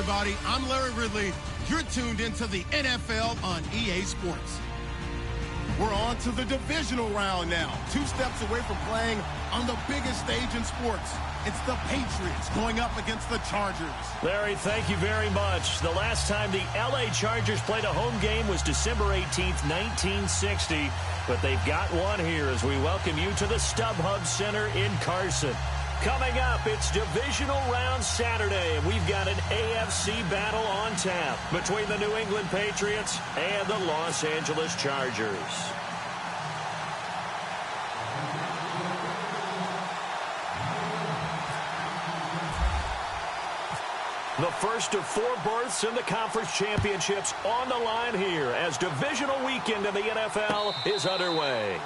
everybody. I'm Larry Ridley. You're tuned into the NFL on EA Sports. We're on to the divisional round now. 2 steps away from playing on the biggest stage in sports. It's the Patriots going up against the Chargers. Larry, thank you very much. The last time the LA Chargers played a home game was December 18th, 1960. But they've got one here as we welcome you to the StubHub Center in Carson. Coming up, it's Divisional Round Saturday, and we've got an AFC battle on tap between the New England Patriots and the Los Angeles Chargers. The first of 4 berths in the conference championships on the line here as divisional weekend in the NFL is underway.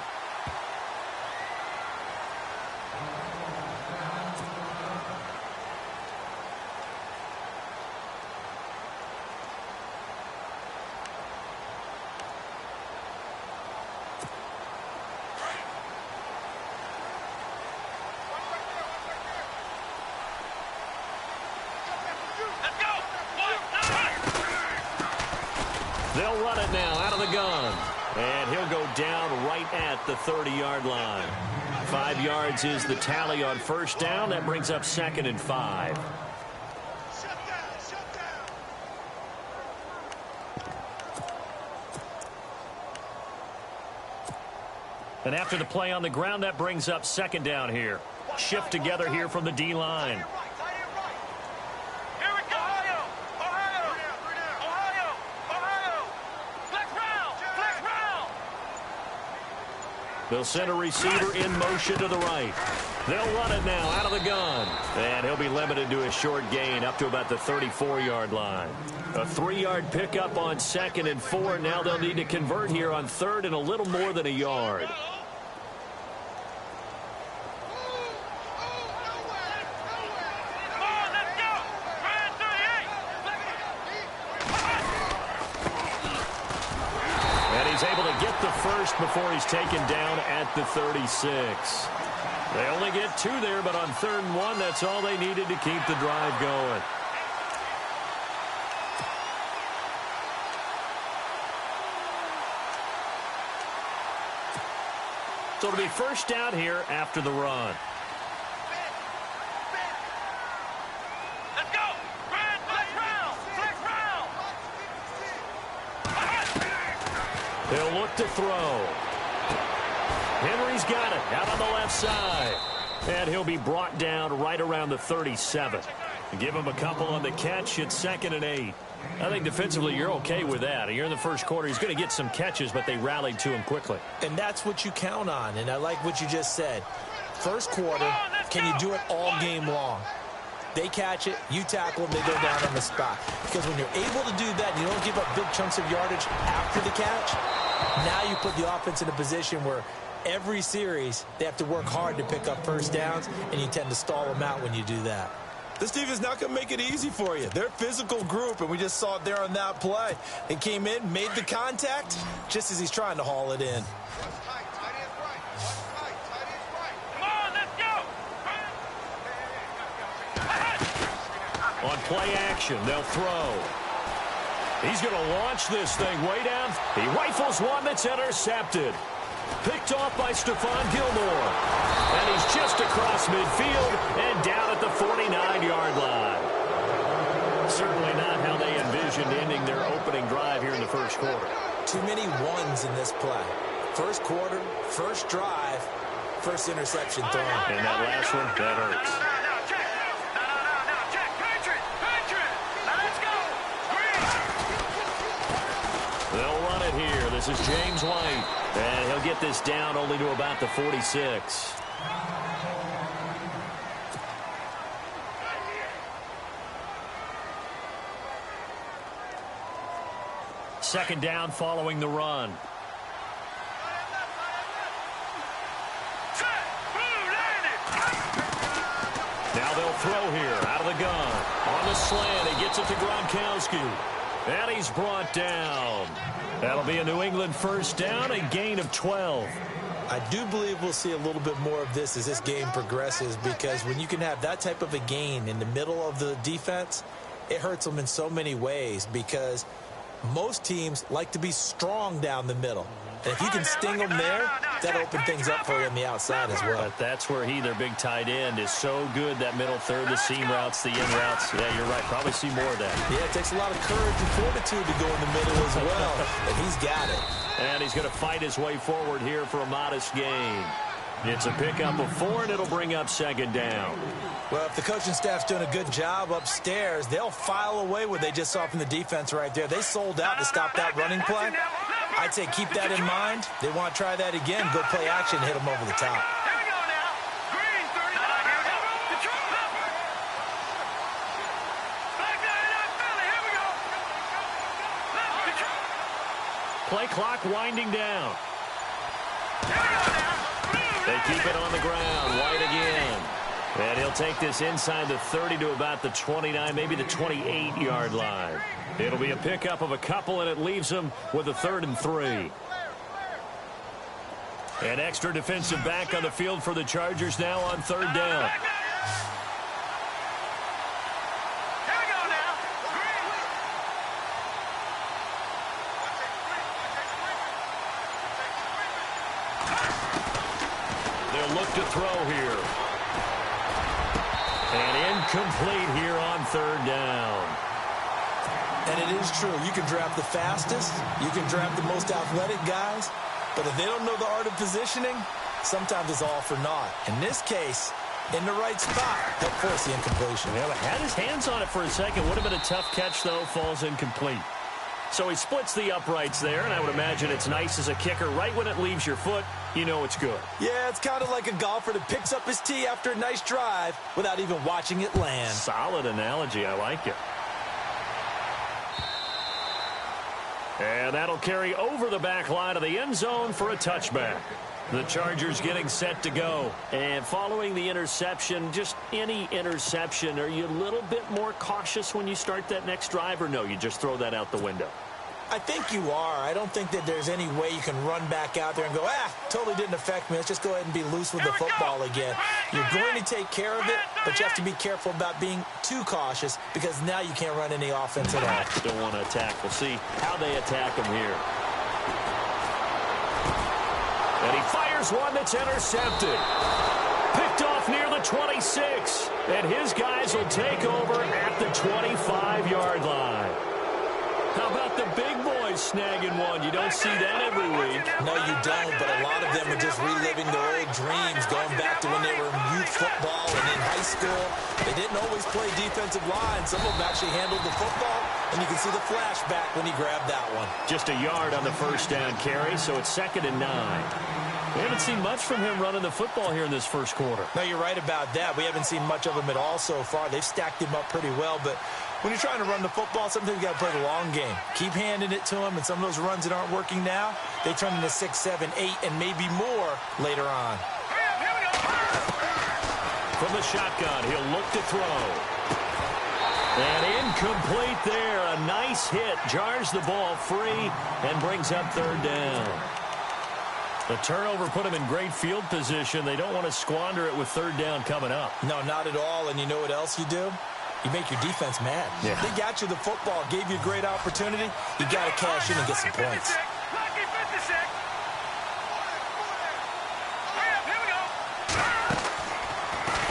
They'll run it now out of the gun. And he'll go down right at the 30-yard line. 5 yards is the tally on first down. That brings up 2nd and 5. And after the play on the ground, that brings up 2nd down here. Shift together here from the D-line. They'll send a receiver in motion to the right. They'll run it now out of the gun. And he'll be limited to a short gain up to about the 34-yard line. A 3-yard pickup on 2nd and 4. Now they'll need to convert here on 3rd and a little more than a yard. First before he's taken down at the 36. They only get 2 there, but on 3rd and 1, that's all they needed to keep the drive going. So it'll be first down here after the run. They'll look to throw. Henry's got it out on the left side. And he'll be brought down right around the 37. Give him a couple on the catch. It's 2nd and 8. I think defensively you're okay with that. You're in the first quarter. He's going to get some catches, but they rallied to him quickly. And that's what you count on. And I like what you just said. First quarter, can you do it all game long? They catch it, you tackle them, they go down on the spot. Because when you're able to do that, and you don't give up big chunks of yardage after the catch, now you put the offense in a position where every series they have to work hard to pick up first downs, and you tend to stall them out when you do that. This defense is not going to make it easy for you. They're a physical group, and we just saw it there on that play. They came in, made the contact, just as he's trying to haul it in. On play action, they'll throw. He's going to launch this thing way down. He rifles one that's intercepted. Picked off by Stephon Gilmore. And he's just across midfield and down at the 49-yard line. Certainly not how they envisioned ending their opening drive here in the first quarter. Too many ones in this play. First quarter, first drive, first interception thrown. And that last one, that hurts. They'll run it here. This is James White. And he'll get this down only to about the 46. Second down following the run. Now they'll throw here out of the gun. On the slant, he gets it to Gronkowski. And he's brought down. That'll be a New England first down, a gain of 12. I do believe we'll see a little bit more of this as this game progresses, because when you can have that type of a gain in the middle of the defense, it hurts them in so many ways because most teams like to be strong down the middle. And if you can sting them there, that opens things up for you on the outside as well. But that's where their big tight end, is so good, that middle third, the seam routes, the in routes. Yeah, you're right. Probably see more of that. Yeah, it takes a lot of courage and fortitude to go in the middle as well. And he's got it. And he's going to fight his way forward here for a modest gain. It's a pickup of 4, and it'll bring up second down. Well, if the coaching staff's doing a good job upstairs, they'll file away what they just saw from the defense right there. They sold out to stop that running play. I'd say keep that in mind. They want to try that again, go play action, hit them over the top. Play clock winding down. They keep it on the ground. White again. And he'll take this inside the 30 to about the 29, maybe the 28-yard line. It'll be a pickup of a couple, and it leaves them with a 3rd and 3. An extra defensive back on the field for the Chargers now on 3rd down. They'll look to throw here. And incomplete here on 3rd down. And it is true. You can draft the fastest. You can draft the most athletic guys. But if they don't know the art of positioning, sometimes it's all for naught. In this case, in the right spot, they'll force the incompletion. Yeah, but had his hands on it for a second. Would have been a tough catch, though. Falls incomplete. So he splits the uprights there, and I would imagine it's nice as a kicker. Right when it leaves your foot, you know it's good. Yeah, it's kind of like a golfer that picks up his tee after a nice drive without even watching it land. Solid analogy. I like it. And that'll carry over the back line of the end zone for a touchback. The Chargers getting set to go. And following the interception, just any interception, are you a little bit more cautious when you start that next drive, or no, you just throw that out the window? I think you are. I don't think that there's any way you can run back out there and go, totally didn't affect me. Let's just go ahead and be loose with the football again. You're going to take care of it, but you have to be careful about being too cautious because now you can't run any offense at all. Don't want to attack. We'll see how they attack him here. And he fires one that's intercepted. Picked off near the 26. And his guys will take over at the 25-yard line. How about the big boys snagging one? You don't see that every week. No, you don't, but a lot of them are just reliving their old dreams, going back to when they were in youth football and in high school. They didn't always play defensive line. Some of them actually handled the football, and you can see the flashback when he grabbed that one. Just a yard on the first down carry, so it's 2nd and 9. We haven't seen much from him running the football here in this first quarter. No, you're right about that. We haven't seen much of him at all so far. They've stacked him up pretty well, but when you're trying to run the football, sometimes you got to play the long game. Keep handing it to him, and some of those runs that aren't working now, they turn into 6, 7, 8, and maybe more later on. From the shotgun, he'll look to throw. And incomplete there. A nice hit. Jars the ball free and brings up 3rd down. The turnover put him in great field position. They don't want to squander it with 3rd down coming up. No, not at all. And you know what else you do? You make your defense mad. Yeah. They got you the football, gave you a great opportunity. You got to cash in and get some points.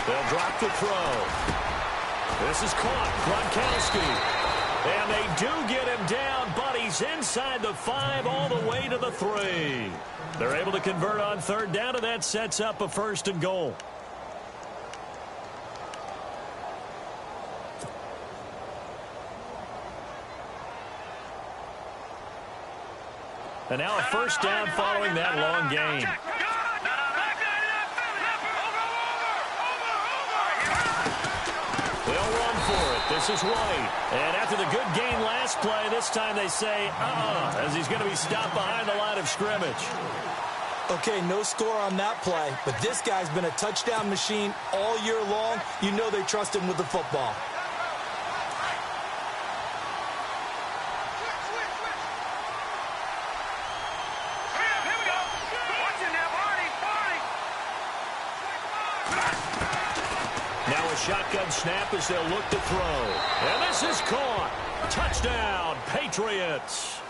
They'll drop the throw. This is caught. Gronkowski. And they do get him down, but he's inside the 5 all the way to the 3. They're able to convert on 3rd down, and that sets up a 1st and goal. And now a 1st down following that long gain. They'll run for it. This is White. And after the good gain last play, this time they say, as he's going to be stopped behind the line of scrimmage. Okay, no score on that play, but this guy's been a touchdown machine all year long. You know they trust him with the football. Now a shotgun snap as they'll look to throw. And this is caught. Touchdown, Patriots.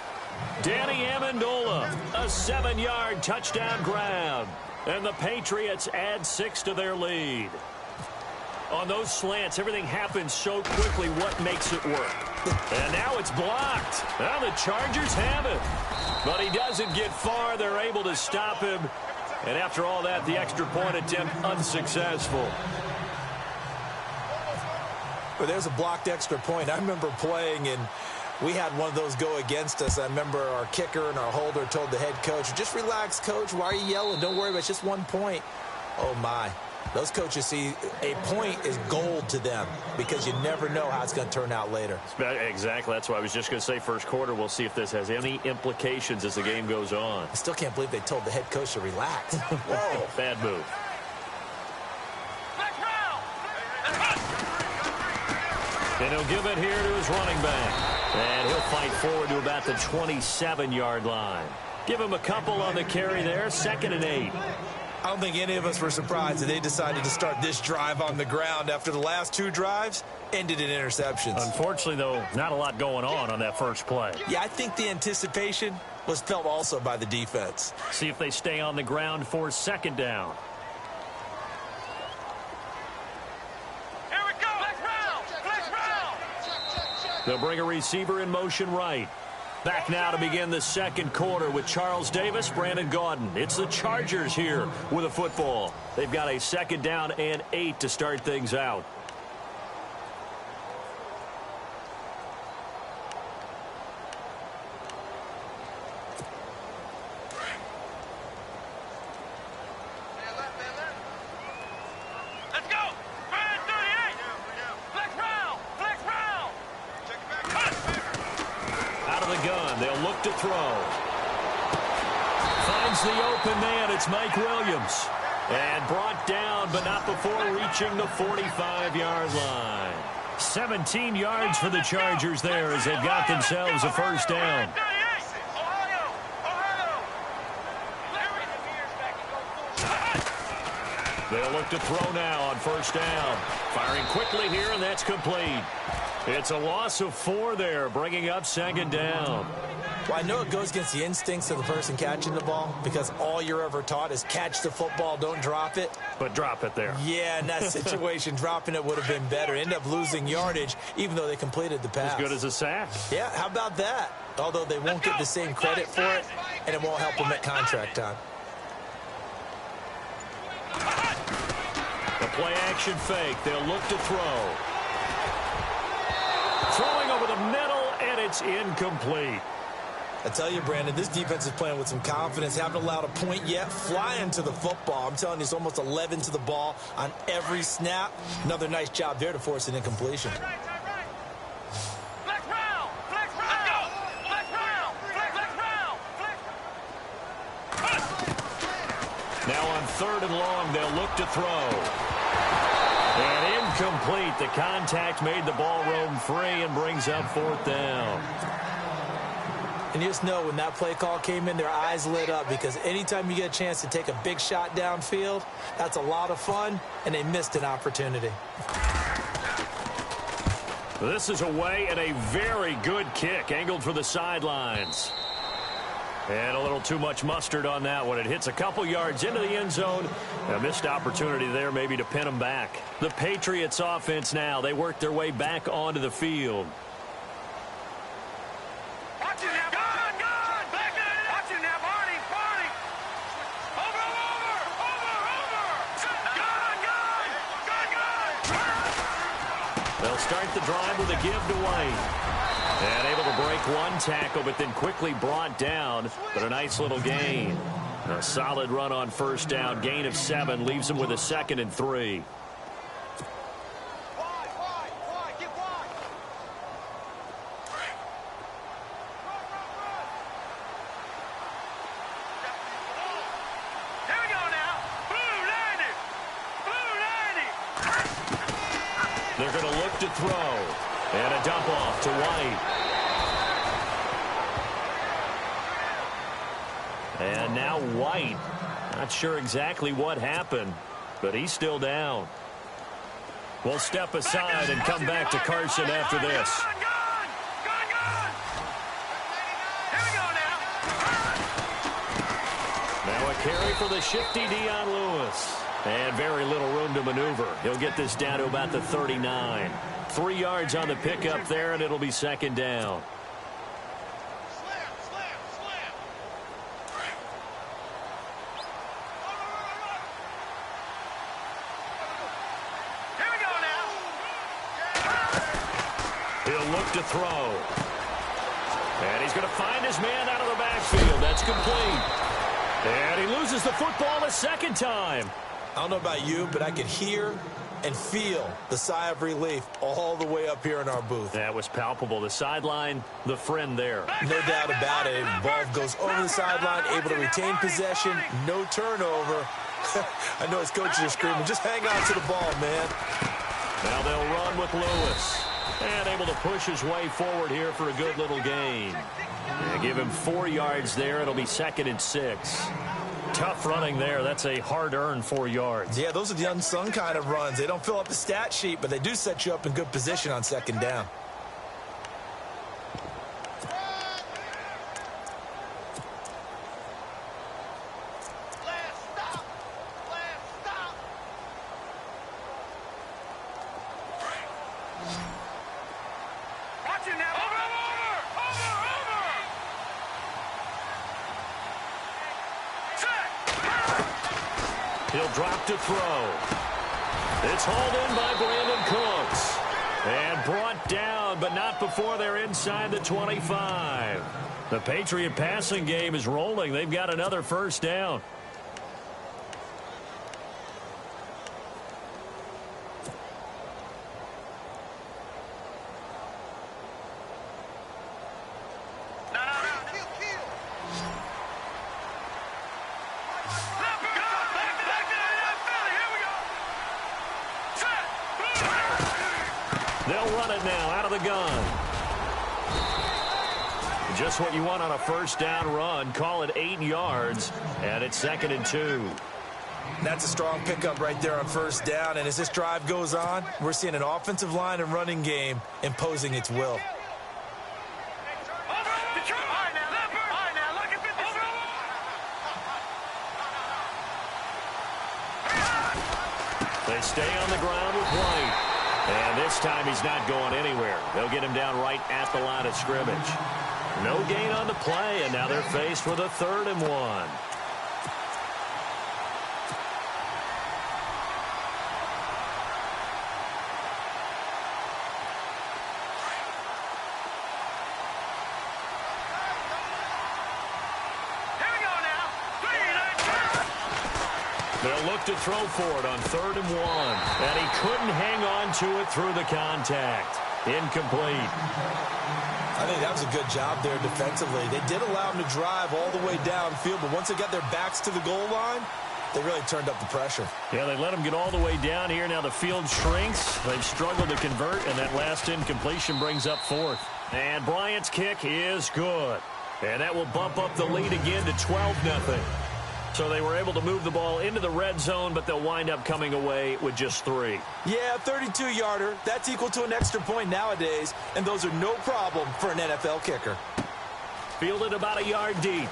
Danny Amendola, a 7-yard touchdown grab. And the Patriots add 6 to their lead. On those slants, everything happens so quickly. What makes it work? And now it's blocked. Now the Chargers have it. But he doesn't get far. They're able to stop him. And after all that, the extra point attempt unsuccessful. But there's a blocked extra point. I remember playing, and we had one of those go against us. I remember our kicker and our holder told the head coach, just relax, coach. Why are you yelling? Don't worry about it. It's just 1 point. Oh, my. Those coaches see a point is gold to them because you never know how it's going to turn out later. Exactly. That's why I was just going to say first quarter. We'll see if this has any implications as the game goes on. I still can't believe they told the head coach to relax. Whoa. Bad move. And he'll give it here to his running back. And he'll fight forward to about the 27-yard line. Give him a couple on the carry there. 2nd and 8. I don't think any of us were surprised that they decided to start this drive on the ground after the last 2 drives ended in interceptions. Unfortunately, though, not a lot going on that first play. Yeah, I think the anticipation was felt also by the defense. See if they stay on the ground for 2nd down. They'll bring a receiver in motion right. Back now to begin the second quarter with Charles Davis, Brandon Gaudin. It's the Chargers here with a football. They've got a 2nd down and 8 to start things out. To throw. Finds the open man. It's Mike Williams. And brought down, but not before reaching the 45-yard line. 17 yards for the Chargers there as they've got themselves a first down. They'll look to throw now on first down. Firing quickly here, and that's complete. It's a loss of 4 there, bringing up 2nd down. Well, I know it goes against the instincts of the person catching the ball because all you're ever taught is catch the football, don't drop it. But drop it there. Yeah, in that situation, dropping it would have been better. End up losing yardage, even though they completed the pass. As good as a sack. Yeah, how about that? Although they won't get the same credit for it, and it won't help them at contract time. The play-action fake. They'll look to throw. Throwing over the middle, and it's incomplete. I tell you, Brandon, this defense is playing with some confidence. Haven't allowed a point yet. Flying to the football. I'm telling you, it's almost 11 to the ball on every snap. Another nice job there to force an incompletion. Now on 3rd and long, they'll look to throw. And incomplete. The contact made the ball roam free and brings up 4th down. And you just know when that play call came in, their eyes lit up because anytime you get a chance to take a big shot downfield, that's a lot of fun, and they missed an opportunity. This is away and a very good kick, angled for the sidelines. And a little too much mustard on that one. It hits a couple yards into the end zone. A missed opportunity there maybe to pin them back. The Patriots offense now, they work their way back onto the field. They'll start the drive with a give to White. And able to break one tackle, but then quickly brought down. But a nice little gain. A solid run on first down. Gain of 7 leaves them with a 2nd and 3. They're going to look to throw. And a dump off to White. And now White. Not sure exactly what happened, but he's still down. We'll step aside and come back to Carson after this. Now a carry for the shifty Dion Lewis. And very little room to maneuver. He'll get this down to about the 39. 3 yards on the pickup there, and it'll be second down. He'll look to throw. And he's going to find his man out of the backfield. That's complete. And he loses the football a second time. I don't know about you, but I could hear and feel the sigh of relief all the way up here in our booth. That was palpable. The sideline, the friend there. No doubt about it. Ball goes over the sideline, able to retain possession, no turnover. I know his coaches are screaming, just hang on to the ball, man. Now they'll run with Lewis. And able to push his way forward here for a good little gain. And give him 4 yards there. It'll be second and 6. Tough running there. That's a hard-earned 4 yards. Yeah, those are the unsung kind of runs. They don't fill up the stat sheet, but they do set you up in good position on second down. He'll drop to throw. It's hauled in by Brandon Cooks. And brought down, but not before they're inside the 25. The Patriot passing game is rolling. They've got another first down. They'll run it now out of the gun. Just what you want on a first down run. Call it 8 yards, and it's second and 2. That's a strong pickup right there on first down, and as this drive goes on, we're seeing an offensive line and running game imposing its will. They stay on the ground with White. And this time he's not going anywhere. They'll get him down right at the line of scrimmage. No gain on the play, and now they're faced with a 3rd and 1. They'll look to throw for it on 3rd and 1. And he couldn't hang on to it through the contact. Incomplete. I think that was a good job there defensively. They did allow him to drive all the way downfield, but once they got their backs to the goal line, they really turned up the pressure. Yeah, they let him get all the way down here. Now the field shrinks. They've struggled to convert, and that last incompletion brings up 4th. And Bryant's kick is good. And that will bump up the lead again to 12-0. So they were able to move the ball into the red zone, but they'll wind up coming away with just 3. Yeah, 32-yarder. That's equal to an extra point nowadays, and those are no problem for an NFL kicker. Fielded about a yard deep.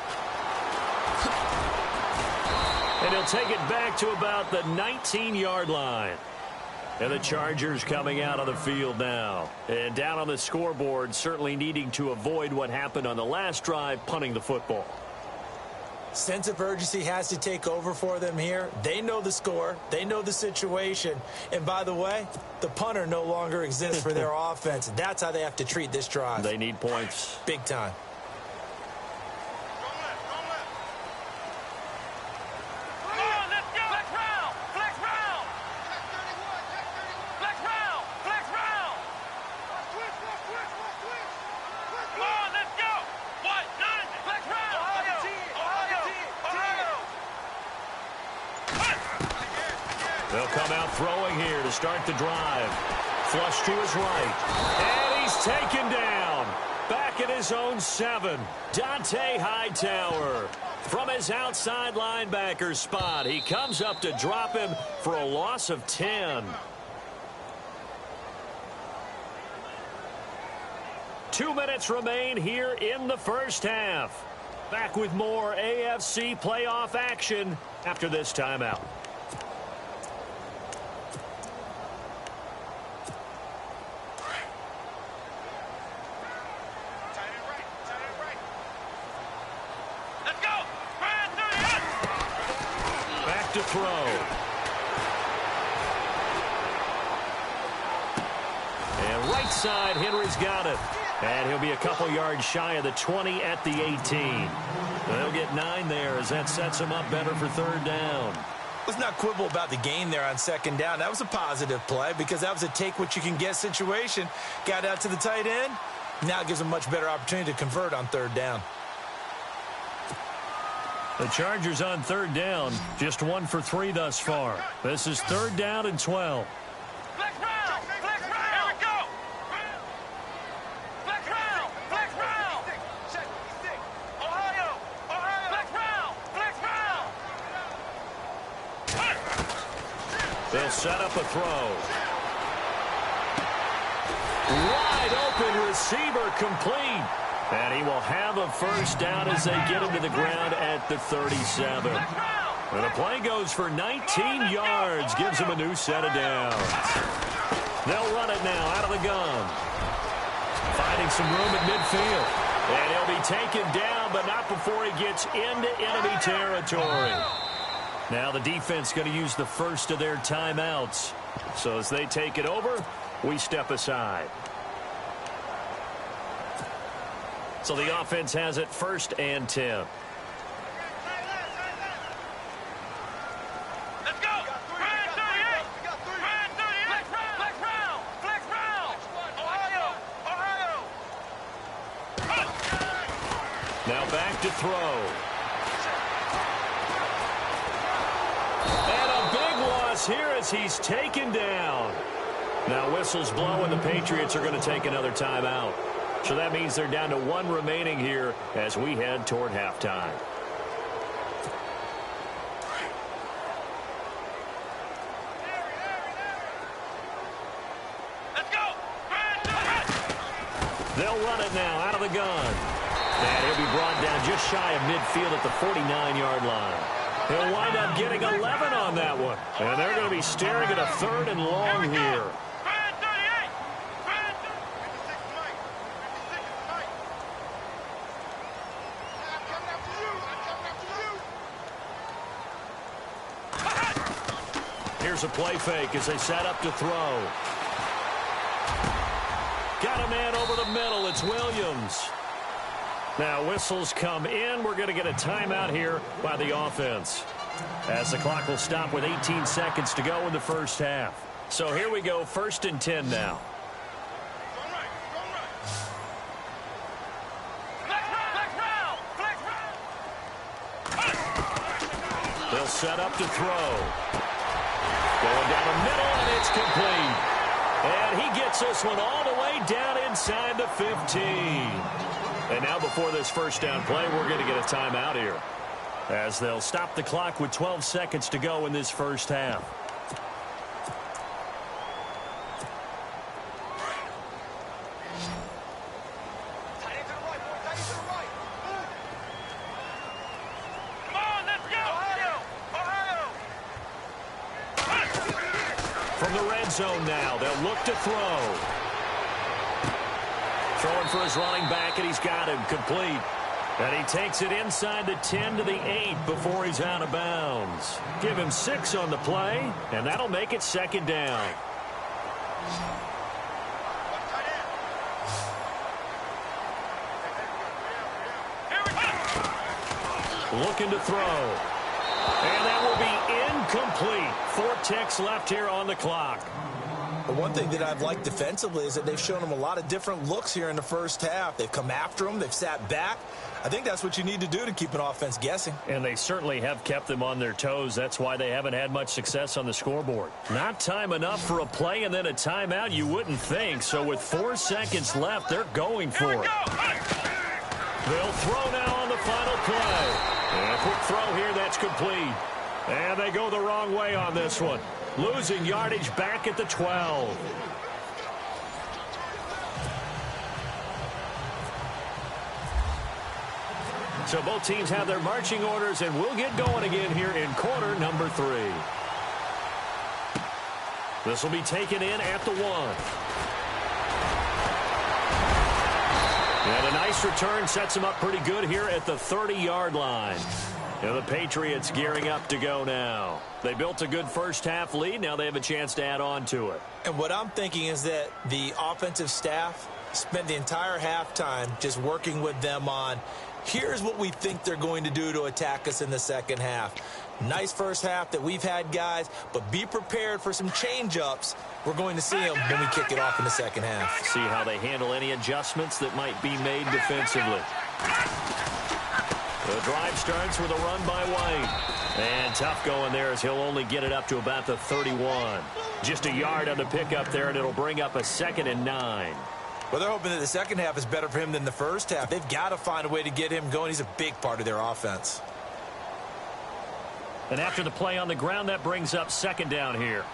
And he'll take it back to about the 19-yard line. And the Chargers coming out on the field now. And down on the scoreboard, certainly needing to avoid what happened on the last drive, punting the football. Sense of urgency has to take over for them here. They know the score. They know the situation. And by the way, the punter no longer exists for their offense. That's how they have to treat this drive. They need points. Big time. They'll come out throwing here to start the drive. Flush to his right. And he's taken down. Back at his own 7. Dante Hightower. From his outside linebacker spot, he comes up to drop him for a loss of 10. 2 minutes remain here in the first half. Back with more AFC playoff action after this timeout. Back to throw. And right side, Henry's got it. And he'll be a couple yards shy of the 20 at the 18. They'll get 9 there as that sets him up better for third down. Let's not quibble about the gain there on second down. That was a positive play because that was a take-what-you-can-get situation. Got out to the tight end. Now it gives him a much better opportunity to convert on third down. The Chargers on third down, just 1 for 3 thus far. This is third down and 12. They'll set up a throw. Wide open receiver complete. And he will have a first down as they get him to the ground at the 37. And the play goes for 19 yards. Gives him a new set of downs. They'll run it now out of the gun. Finding some room at midfield. And he'll be taken down, but not before he gets into enemy territory. Now the defense going to use the first of their timeouts. So as they take it over, we step aside. So the offense has it 1st and 10. Let's go! Flag 38! Flag 38! Flag round! Flag round! Ohio! Now back to throw. And a big loss here as he's taken down. Now whistles blow and the Patriots are going to take another timeout. So that means they're down to 1 remaining here as we head toward halftime. Let's go! They'll run it now out of the gun. And he'll be brought down just shy of midfield at the 49-yard line. He'll wind up getting 11 on that one. And they're going to be staring at a 3rd and long here. Here's a play fake as they set up to throw. Got a man over the middle. It's Williams. Now whistles come in. We're going to get a timeout here by the offense. As the clock will stop with 18 seconds to go in the first half. So here we go, 1st and 10 now. They'll set up to throw. Going down the middle, and it's complete. And he gets this one all the way down inside the 15. And now before this first down play, we're going to get a timeout here. As they'll stop the clock with 12 seconds to go in this first half. From the red zone now, they'll look to throw. Throwing for his running back, and he's got him complete. And he takes it inside the 10 to the 8 before he's out of bounds. Give him 6 on the play, and that'll make it 2nd down. Looking to throw. And that will be incomplete. 4 ticks left here on the clock. The one thing that I've liked defensively is that they've shown him a lot of different looks here in the first half. They've come after him. They've sat back. I think that's what you need to do to keep an offense guessing. And they certainly have kept them on their toes. That's why they haven't had much success on the scoreboard. Not time enough for a play and then a timeout, you wouldn't think. So with 4 seconds left, they're going for it. They'll throw now on the final play. And a quick throw here, that's complete. And they go the wrong way on this one. Losing yardage back at the 12. So both teams have their marching orders, and we'll get going again here in quarter number 3. This will be taken in at the 1. And a nice return sets him up pretty good here at the 30-yard line. And the Patriots gearing up to go now. They built a good first-half lead. Now they have a chance to add on to it. And what I'm thinking is that the offensive staff spent the entire halftime just working with them on, here's what we think they're going to do to attack us in the second half. Nice first half that we've had, guys, but be prepared for some change-ups. We're going to see them when we kick it off in the second half. See how they handle any adjustments that might be made defensively. The drive starts with a run by White. And tough going there as he'll only get it up to about the 31. Just a yard on the pickup there, and it'll bring up a 2nd and 9. Well, they're hoping that the second half is better for him than the first half. They've got to find a way to get him going. He's a big part of their offense. And after the play on the ground, that brings up 2nd down here.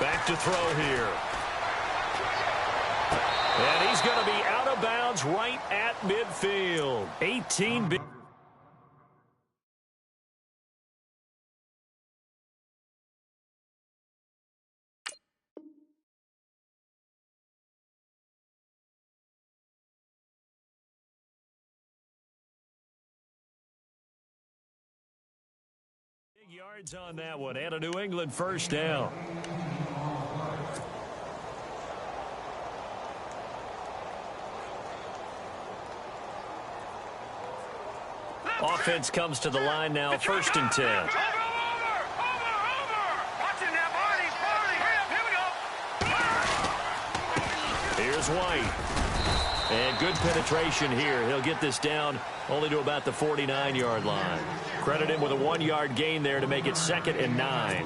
Back to throw here. And he's going to be out of bounds right at midfield. 18 big. Big yards on that one, and a New England first down. Offense comes to the line now, 1st and 10. Here's White. And good penetration here. He'll get this down only to about the 49-yard line. Credit him with a 1-yard gain there to make it 2nd and 9.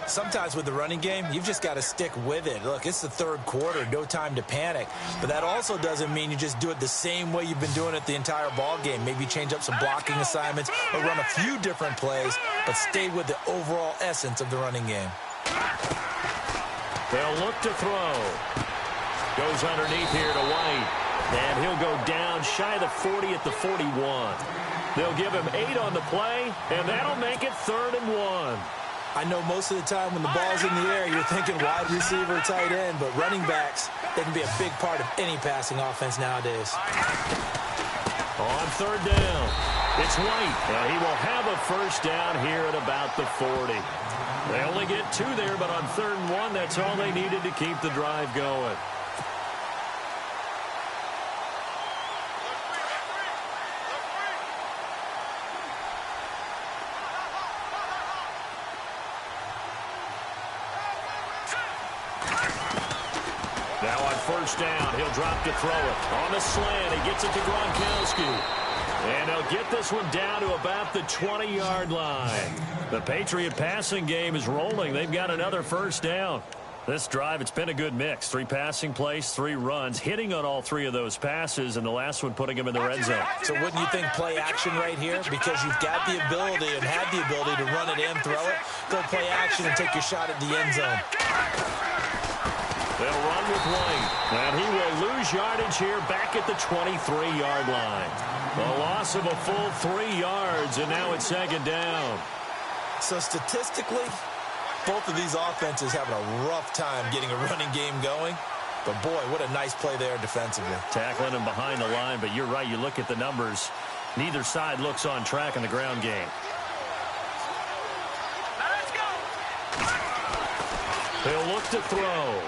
Sometimes with the running game, you've just got to stick with it. Look, it's the third quarter, no time to panic. But that also doesn't mean you just do it the same way you've been doing it the entire ball game. Maybe change up some blocking assignments or run a few different plays, but stay with the overall essence of the running game. They'll look to throw. Goes underneath here to White. And he'll go down shy of the 40 at the 41. They'll give him 8 on the play, and that'll make it 3rd and 1. I know most of the time when the ball's in the air, you're thinking wide receiver, tight end, but running backs, they can be a big part of any passing offense nowadays. On 3rd down, it's White. Now he will have a first down here at about the 40. They only get 2 there, but on 3rd and 1, that's all they needed to keep the drive going. Now on 1st down, he'll drop to throw it. On the slant, he gets it to Gronkowski. And they'll get this one down to about the 20-yard line. The Patriot passing game is rolling. They've got another first down. This drive, it's been a good mix. 3 passing plays, 3 runs, hitting on all 3 of those passes, and the last one putting him in the red zone. So wouldn't you think play action right here? Because you've got the ability and had the ability to run it in, throw it, go play action and take your shot at the end zone. They'll run with White, and he will lose yardage here back at the 23-yard line. A loss of a full 3 yards, and now it's 2nd down. So statistically, both of these offenses having a rough time getting a running game going. But, boy, what a nice play there defensively. Tackling him behind the line, but you're right. You look at the numbers. Neither side looks on track in the ground game. Let's go. He'll look to throw.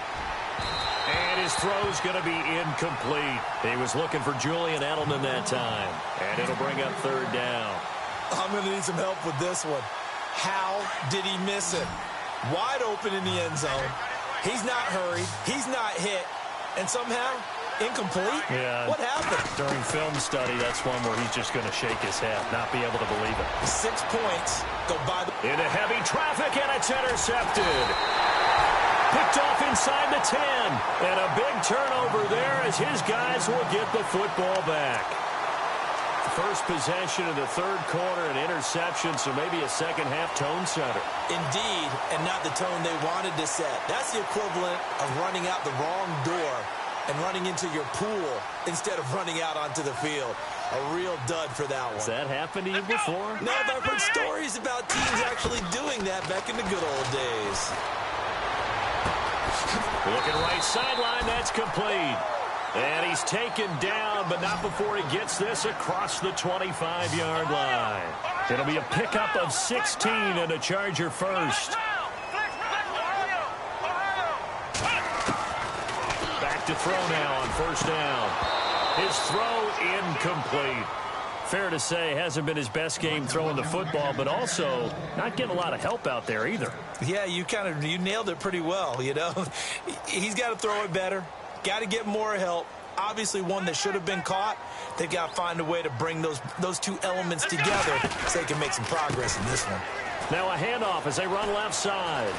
And his throw's going to be incomplete. He was looking for Julian Edelman that time. And it'll bring up 3rd down. I'm going to need some help with this one. How did he miss it? Wide open in the end zone. He's not hurried. He's not hit. And somehow, incomplete? Yeah. What happened? During film study, that's one where he's just going to shake his head, not be able to believe it. 6 points go by the... Into heavy traffic, and it's intercepted. Picked off inside the 10. And a big turnover there as his guys will get the football back. First possession of the third quarter, an interception, so maybe a second-half tone setter. Indeed, and not the tone they wanted to set. That's the equivalent of running out the wrong door and running into your pool instead of running out onto the field. A real dud for that one. Has that happened to you before? No, but I've heard stories about teams actually doing that back in the good old days. Looking right sideline, that's complete. And he's taken down, but not before he gets this across the 25-yard line. It'll be a pickup of 16 and a Charger first. Back to throw now on first down. His throw incomplete. Fair to say, hasn't been his best game throwing the football, but also not getting a lot of help out there either. Yeah, you nailed it pretty well, you know. He's got to throw it better. Got to get more help. Obviously one that should have been caught. They've got to find a way to bring those two elements together so they can make some progress in this one. Now a handoff as they run left side.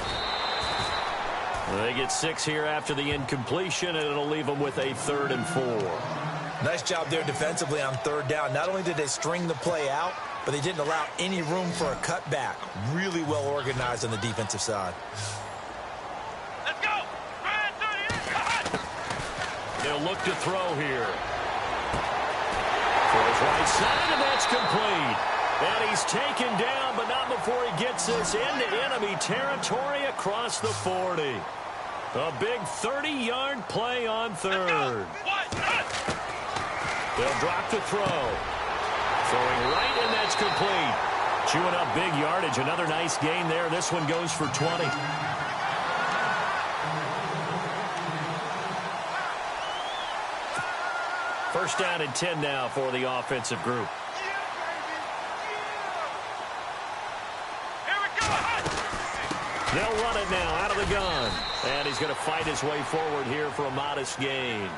They get 6 here after the incompletion, and it'll leave them with a 3rd and 4. Nice job there defensively on third down. Not only did they string the play out, but they didn't allow any room for a cutback. Really well organized on the defensive side. Let's go. They'll look to throw here. Throws right side, and that's complete. And he's taken down, but not before he gets this into enemy territory across the 40. A big 30-yard play on third. They'll drop to throw. Throwing right, and that's complete. Chewing up big yardage. Another nice gain there. This one goes for 20. First down and 10 now for the offensive group. They'll run it now out of the gun. And he's going to fight his way forward here for a modest gain.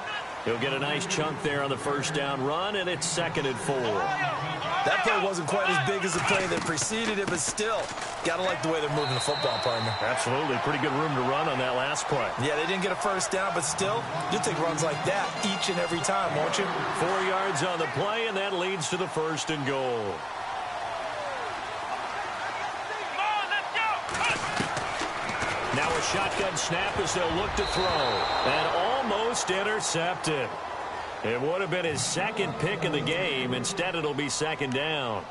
He'll get a nice chunk there on the first down run, and it's 2nd and 4. That play wasn't quite as big as the play that preceded it, but still, got to like the way they're moving the football, partner. Absolutely. Pretty good room to run on that last play. Yeah, they didn't get a first down, but still, you'll take runs like that each and every time, won't you? 4 yards on the play, and that leads to the 1st and goal. Now a shotgun snap as they'll look to throw. And almost intercepted. It would have been his 2nd pick of the game. Instead, it'll be 2nd down.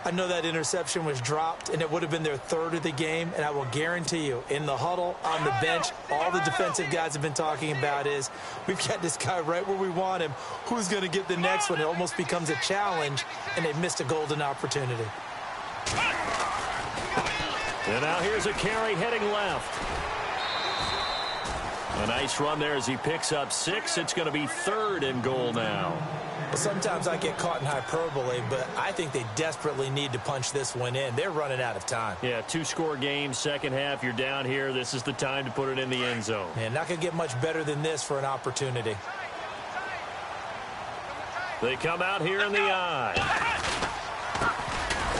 I know that interception was dropped, and it would have been their 3rd of the game, and I will guarantee you, in the huddle, on the bench, all the defensive guys have been talking about is, we've got this guy right where we want him. Who's going to get the next one? It almost becomes a challenge, and they missed a golden opportunity. And now here's a carry heading left. A nice run there as he picks up 6. It's going to be 3rd and goal now. Well, sometimes I get caught in hyperbole, but I think they desperately need to punch this one in. They're running out of time. Yeah, 2-score game, second half. You're down here. This is the time to put it in the end zone. And not going to get much better than this for an opportunity. They come out here in the eye.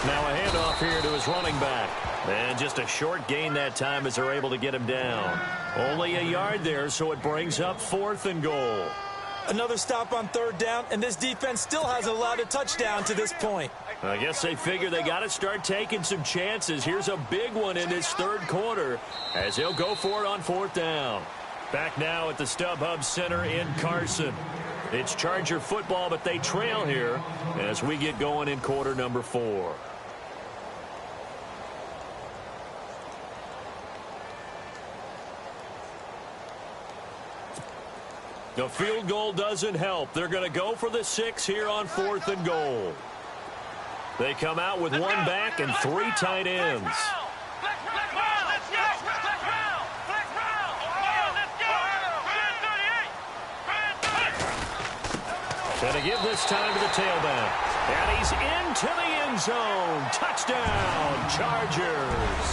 Now a handoff here to his running back. And just a short gain that time as they're able to get him down. Only a yard there, so it brings up 4th and goal. Another stop on 3rd down, and this defense still hasn't allowed a touchdown to this point. I guess they figure they got to start taking some chances. Here's a big one in this 3rd quarter as he'll go for it on 4th down. Back now at the StubHub Center in Carson. It's Charger football, but they trail here as we get going in quarter number 4. The field goal doesn't help. They're going to go for the 6 here on 4th and goal. They come out with 1 back and 3 tight ends. Going to give this time to the tailback. And he's into the end zone. Touchdown, Chargers.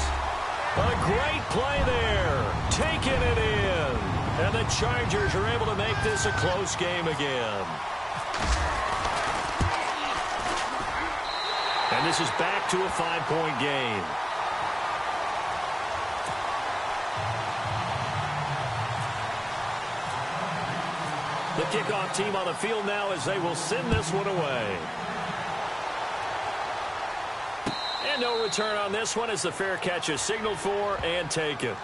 A great play there. Taking it in. And the Chargers are able to make this a close game again. And this is back to a 5-point game. The kickoff team on the field now as they will send this one away. And no return on this one as the fair catch is signaled for and taken.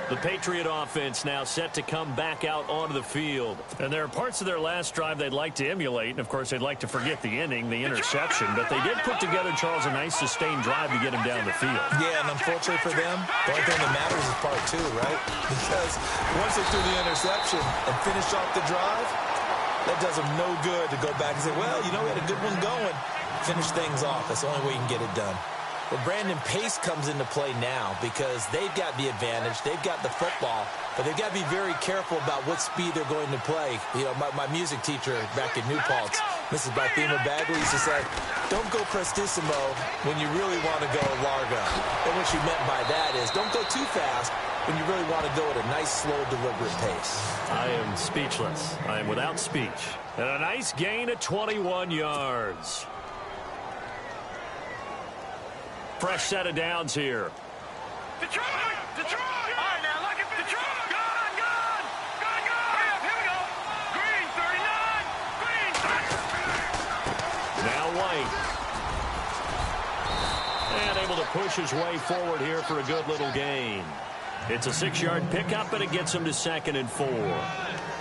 The Patriot offense now set to come back out onto the field. And there are parts of their last drive they'd like to emulate. And, of course, they'd like to forget the inning, the interception. But they did put together, Charles, a nice sustained drive to get him down the field. Yeah, and unfortunately for them, the only thing that matters is part two, right? Because once they threw the interception and finished off the drive, that does them no good to go back and say, well, you know, we had a good one going. Finish things off. That's the only way you can get it done. Well, Brandon, pace comes into play now because they've got the advantage. They've got the football, but they've got to be very careful about what speed they're going to play. You know, my music teacher back in New Paltz, Mrs. Barthema Bagley, used to say, don't go prestissimo when you really want to go largo. And what she meant by that is don't go too fast when you really want to go at a nice, slow, deliberate pace. I am speechless. I am without speech. And a nice gain of 21 yards. Fresh set of downs here. Detroit! Detroit! All right, now look at Detroit! Gone! Gone! Gone! Hurry up, here we go! Green, 39! Green, 30! Now White. And able to push his way forward here for a good little gain. It's a 6-yard pickup, and it gets him to 2nd and 4. All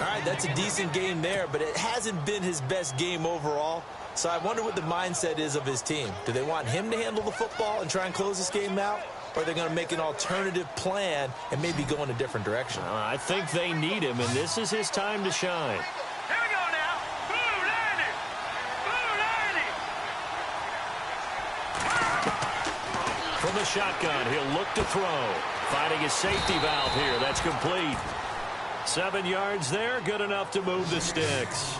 right, that's a decent game there, but it hasn't been his best game overall. So I wonder what the mindset is of his team. Do they want him to handle the football and try and close this game out? Or are they going to make an alternative plan and maybe go in a different direction? I think they need him, and this is his time to shine. Here we go now! Blue 90! Blue 90! From the shotgun, he'll look to throw. Finding his safety valve here. That's complete. 7 yards there, good enough to move the sticks.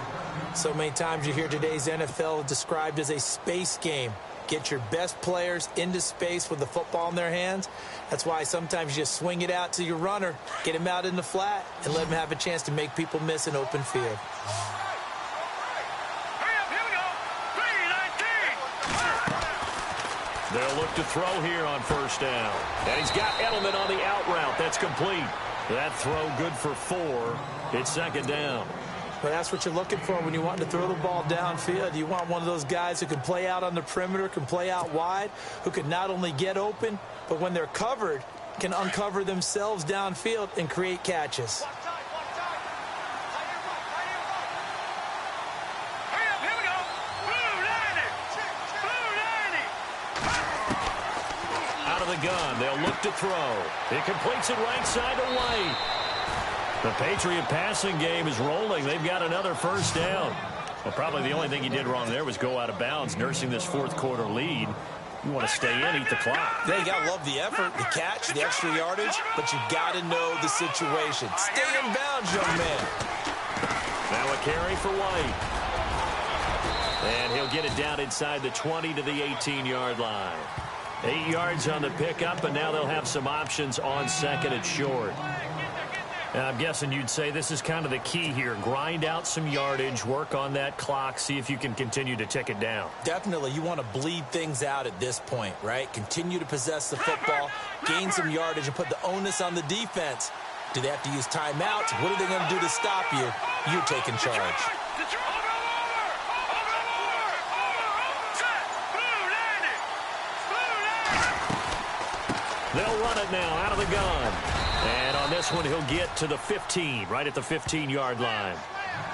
So many times you hear today's NFL described as a space game. Get your best players into space with the football in their hands. That's why sometimes you just swing it out to your runner, get him out in the flat, and let him have a chance to make people miss an open field. Hurry up, here we go! 3-19! They'll look to throw here on first down. And he's got Edelman on the out route. That's complete. That throw good for 4. It's 2nd down. Well, that's what you're looking for when you want to throw the ball downfield. You want one of those guys who can play out on the perimeter, can play out wide, who can not only get open, but when they're covered, can uncover themselves downfield and create catches. Hurry up, here we go! Blue 90! Blue 90! Out of the gun, they'll look to throw. It completes it right side to White. The Patriot passing game is rolling. They've got another first down. Well, probably the only thing he did wrong there was go out of bounds, nursing this 4th quarter lead. You want to stay in, eat the clock. Yeah, you got to love the effort, the catch, the extra yardage, but you got to know the situation. Stay in bounds, young man. Now a carry for White. And he'll get it down inside the 20 to the 18-yard line. 8 yards on the pickup, and now they'll have some options on 2nd and short. And I'm guessing you'd say this is kind of the key here. Grind out some yardage, work on that clock, see if you can continue to tick it down. Definitely. You want to bleed things out at this point, right? Continue to possess the football, gain some yardage, and put the onus on the defense. Do they have to use timeouts? What are they going to do to stop you? You're taking charge. They'll run it now out of the gun. And on this one, he'll get to the 15, right at the 15-yard line.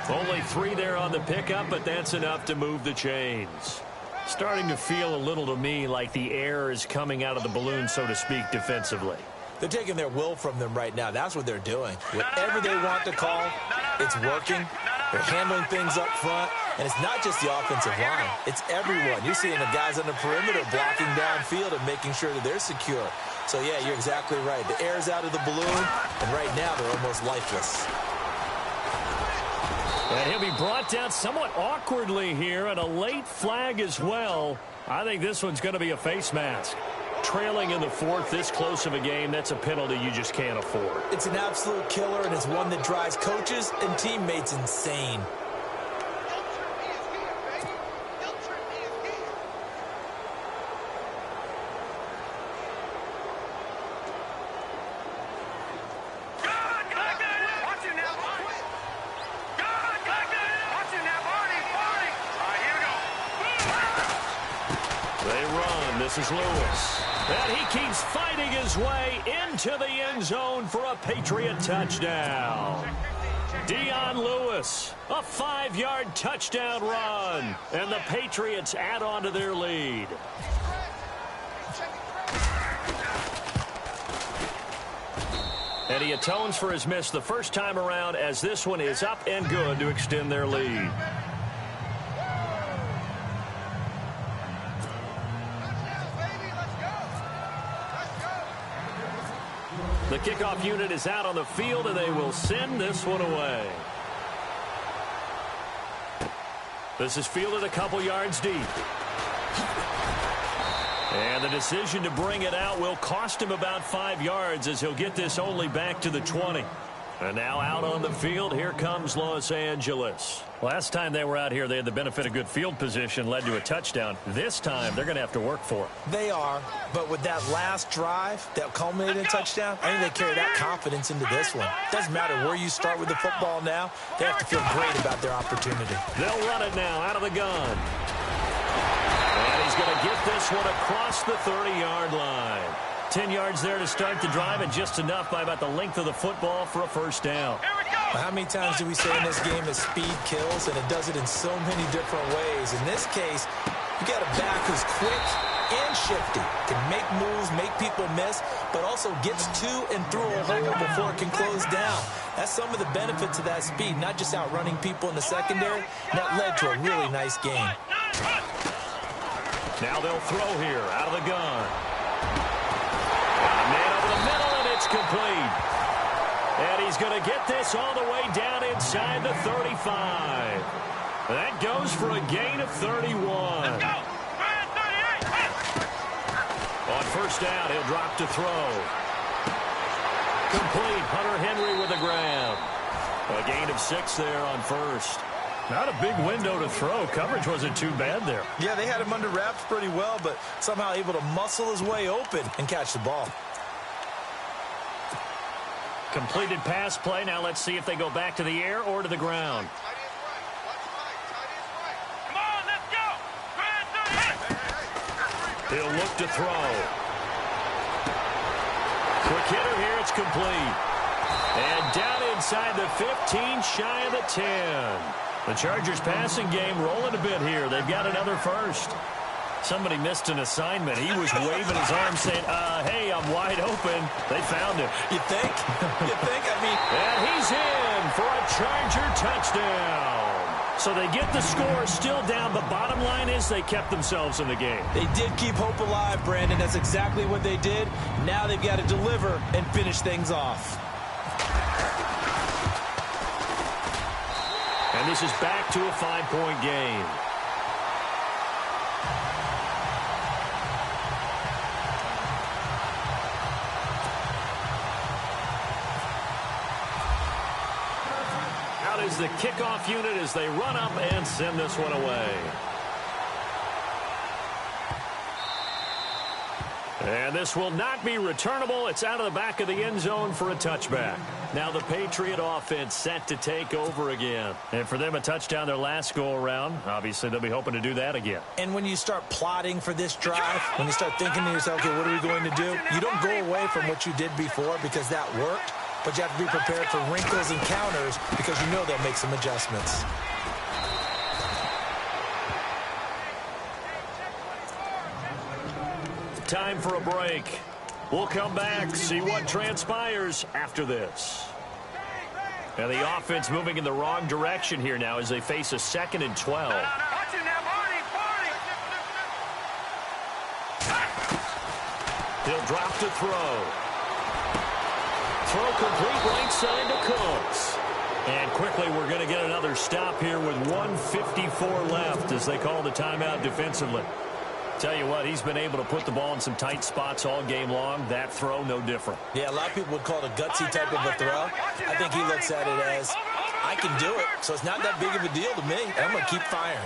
Only 3 there on the pickup, but that's enough to move the chains. Starting to feel a little to me like the air is coming out of the balloon, so to speak, defensively. They're taking their will from them right now. That's what they're doing. Whatever they want to call, it's working. They're handling things up front. And it's not just the offensive line. It's everyone. You're seeing the guys on the perimeter blocking downfield and making sure that they're secure. So, yeah, you're exactly right. The air's out of the balloon, and right now they're almost lifeless. And he'll be brought down somewhat awkwardly here, and a late flag as well. I think this one's going to be a face mask. Trailing in the 4th, this close of a game, that's a penalty you just can't afford. It's an absolute killer, and it's one that drives coaches and teammates insane. They run. This is Lewis. And he keeps fighting his way into the end zone for a Patriot touchdown. Dion Lewis, a 5-yard touchdown run. And the Patriots add on to their lead. And he atones for his miss the first time around, as this one is up and good to extend their lead. The kickoff unit is out on the field, and they will send this one away. This is fielded a couple yards deep. And the decision to bring it out will cost him about 5 yards, as he'll get this only back to the 20. And now out on the field, here comes Los Angeles. Last time they were out here, they had the benefit of good field position, led to a touchdown. This time, they're going to have to work for it. They are, but with that last drive that culminated in a touchdown, I think they carry that confidence into this one. Doesn't matter where you start with the football now, they have to feel great about their opportunity. They'll run it now out of the gun. And he's going to get this one across the 30-yard line. 10 yards there to start the drive, and just enough by about the length of the football for a first down. How many times do we say in this game that speed kills, and it does it in so many different ways? In this case, you got a back who's quick and shifty, can make moves, make people miss, but also gets to and through a hole before it can close down. That's some of the benefits of that speed, not just outrunning people in the secondary. That led to a really nice game. Now they'll throw here out of the gun. Man over the middle, and it's complete. And he's going to get this all the way down inside the 35. That goes for a gain of 31. On first down, he'll drop to throw. Complete. Hunter Henry with the grab. A gain of 6 there on first. Not a big window to throw. Coverage wasn't too bad there. Yeah, they had him under wraps pretty well, but somehow able to muscle his way open and catch the ball. Completed pass play. Now let's see if they go back to the air or to the ground. Come on, let's go. He'll look to throw. Quick hitter here. It's complete. And down inside the 15, shy of the 10. The Chargers passing game rolling a bit here. They've got another first. Somebody missed an assignment. He was waving his arm saying, hey, I'm wide open. They found him. You think? You think? I mean... And he's in for a Charger touchdown. So they get the score still down. The bottom line is they kept themselves in the game. They did keep hope alive, Brandon. That's exactly what they did. Now they've got to deliver and finish things off. And this is back to a 5-point game. Out is the kickoff unit as they run up and send this one away. And this will not be returnable. It's out of the back of the end zone for a touchback. Now the Patriot offense set to take over again. And for them, a touchdown their last go-around. Obviously, they'll be hoping to do that again. And when you start plotting for this drive, when you start thinking to yourself, okay, what are we going to do? You don't go away from what you did before because that worked, but you have to be prepared for wrinkles and counters because you know they'll make some adjustments. Time for a break. We'll come back, see what transpires after this. And the offense moving in the wrong direction here now as they face a 2nd and 12. He'll drop to throw. Throw complete right side to Cooks. And quickly we're going to get another stop here with 1:54 left as they call the timeout defensively. Tell you what, he's been able to put the ball in some tight spots all game long. That throw, no different. Yeah, a lot of people would call it a gutsy type of a throw. I think he looks at it as, I can do it, so it's not that big of a deal to me. I'm going to keep firing.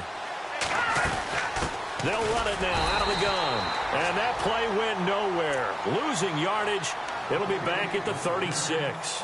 They'll run it now out of the gun. And that play went nowhere. Losing yardage. It'll be back at the 36.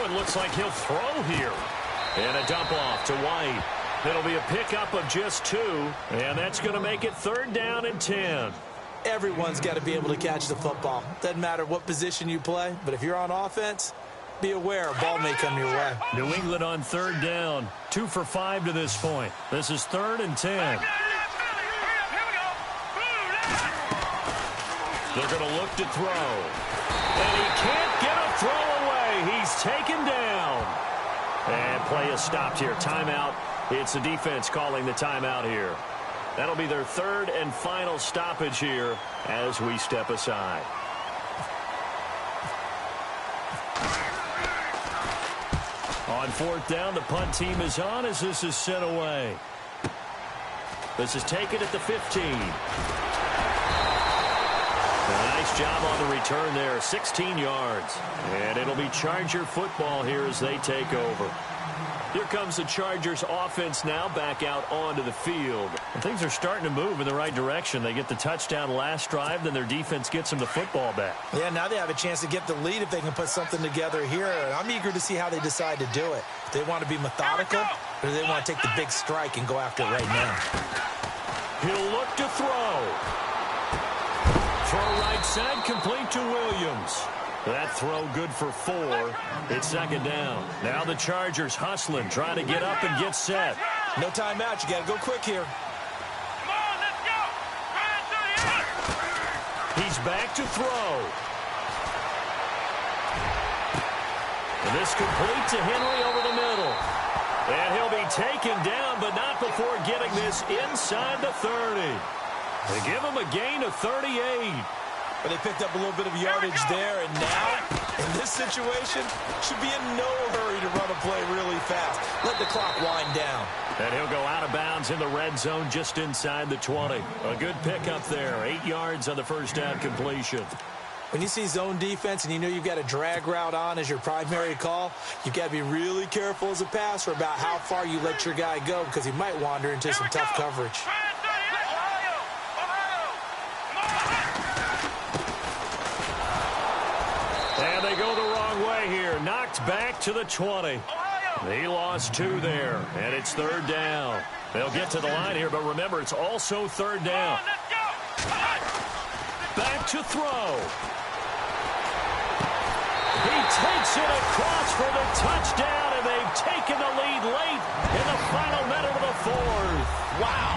It looks like he'll throw here. And a dump off to White. It'll be a pickup of just 2, and that's going to make it 3rd down and 10. Everyone's got to be able to catch the football. Doesn't matter what position you play, but if you're on offense, be aware a ball may come your way. New England on 3rd down. 2 for 5 to this point. This is 3rd and 10. They're going to look to throw. And he can't get a throw away. He's taken down. And play is stopped here. Timeout. It's the defense calling the timeout here. That'll be their 3rd and final stoppage here as we step aside. On 4th down, the punt team is on as this is sent away. This is taken at the 15. A nice job on the return there, 16 yards. And it'll be Charger football here as they take over. Here comes the Chargers offense now back out onto the field. And things are starting to move in the right direction. They get the touchdown last drive, then their defense gets them the football back. Yeah, now they have a chance to get the lead if they can put something together here. I'm eager to see how they decide to do it. Do they want to be methodical, or do they want to take the big strike and go after it right now? He'll look to throw. Throw right side, complete to Williams. That throw good for 4. It's 2nd down. Now the Chargers hustling, trying to get up and get set. No timeout. You got to go quick here. Come on, let's go. He's back to throw. And this complete to Henry over the middle. And he'll be taken down, but not before getting this inside the 30. They give him a gain of 38. But they picked up a little bit of yardage there, and now, in this situation, should be in no hurry to run a play really fast. Let the clock wind down. And he'll go out of bounds in the red zone just inside the 20. A good pickup there, 8 yards on the first down completion. When you see zone defense and you know you've got a drag route on as your primary call, you've got to be really careful as a passer about how far you let your guy go because he might wander into some tough coverage. And they go the wrong way here. Knocked back to the 20. He lost 2 there, and it's 3rd down. They'll get to the line here, but remember, it's also 3rd down. Back to throw. He takes it across for the touchdown, and they've taken the lead late in the final minute of the 4th. Wow.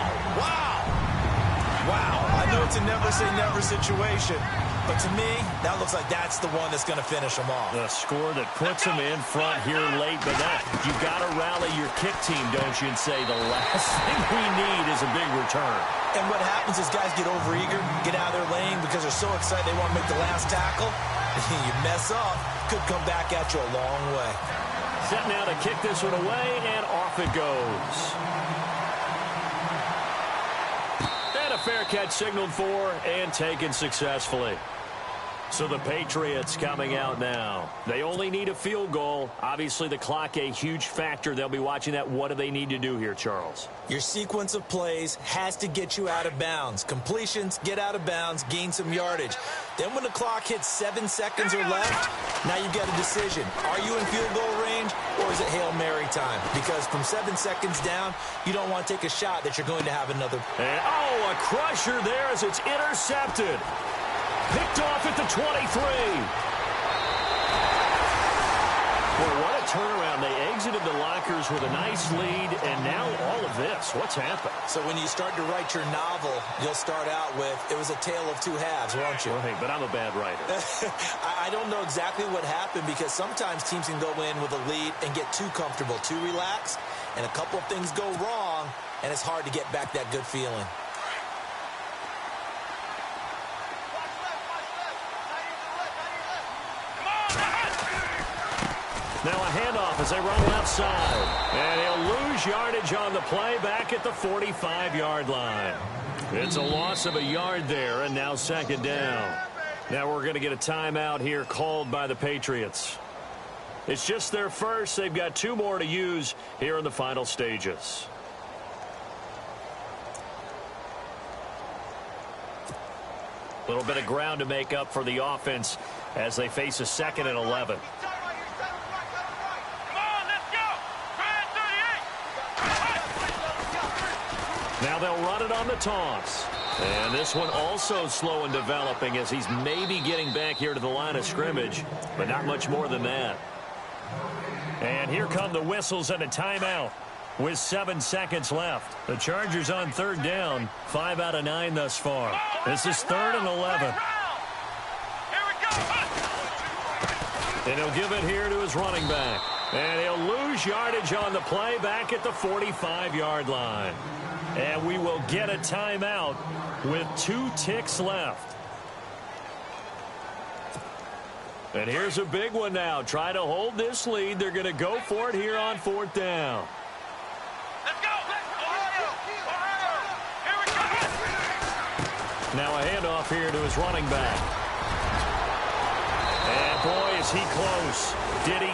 I know it's a never-say-never situation, but to me, that looks like that's the one that's going to finish them off. The score that puts them in front here late, but you've got to rally your kick team, don't you, and say the last thing we need is a big return. And what happens is guys get overeager, get out of their lane because they're so excited they want to make the last tackle. You mess up, could come back at you a long way. Set now to kick this one away, and off it goes. And a fair catch signaled for and taken successfully. So the Patriots coming out now. They only need a field goal. Obviously, the clock a huge factor. They'll be watching that. What do they need to do here, Charles? Your sequence of plays has to get you out of bounds. Completions, get out of bounds, gain some yardage. Then when the clock hits 7 seconds or left, now you've got a decision. Are you in field goal range or is it Hail Mary time? Because from 7 seconds down, you don't want to take a shot that you're going to have another. And, a crusher there as it's intercepted. Picked off at the 23. Boy, what a turnaround. They exited the lockers with a nice lead, and now all of this. What's happened? So when you start to write your novel, you'll start out with, it was a tale of 2 halves, won't you? Well, hey, but I'm a bad writer. I don't know exactly what happened because sometimes teams can go in with a lead and get too comfortable, too relaxed, and a couple of things go wrong, and it's hard to get back that good feeling. Now a handoff as they run left side. And he'll lose yardage on the play back at the 45-yard line. It's a loss of a yard there, and now 2nd down. Now we're going to get a timeout here called by the Patriots. It's just their first. They've got 2 more to use here in the final stages. A little bit of ground to make up for the offense as they face a 2nd and 11. Now they'll run it on the toss. And this one also slow in developing as he's maybe getting back here to the line of scrimmage, but not much more than that. And here come the whistles and a timeout with 7 seconds left. The Chargers on third down, 5 out of 9 thus far. This is 3rd and 11. And he'll give it here to his running back. And he'll lose yardage on the play back at the 45-yard line. And we will get a timeout with 2 ticks left. And here's a big one now. Try to hold this lead. They're going to go for it here on 4th down. Let's go! Ohio! Here we go! Now a handoff here to his running back. And boy, is he close. Did he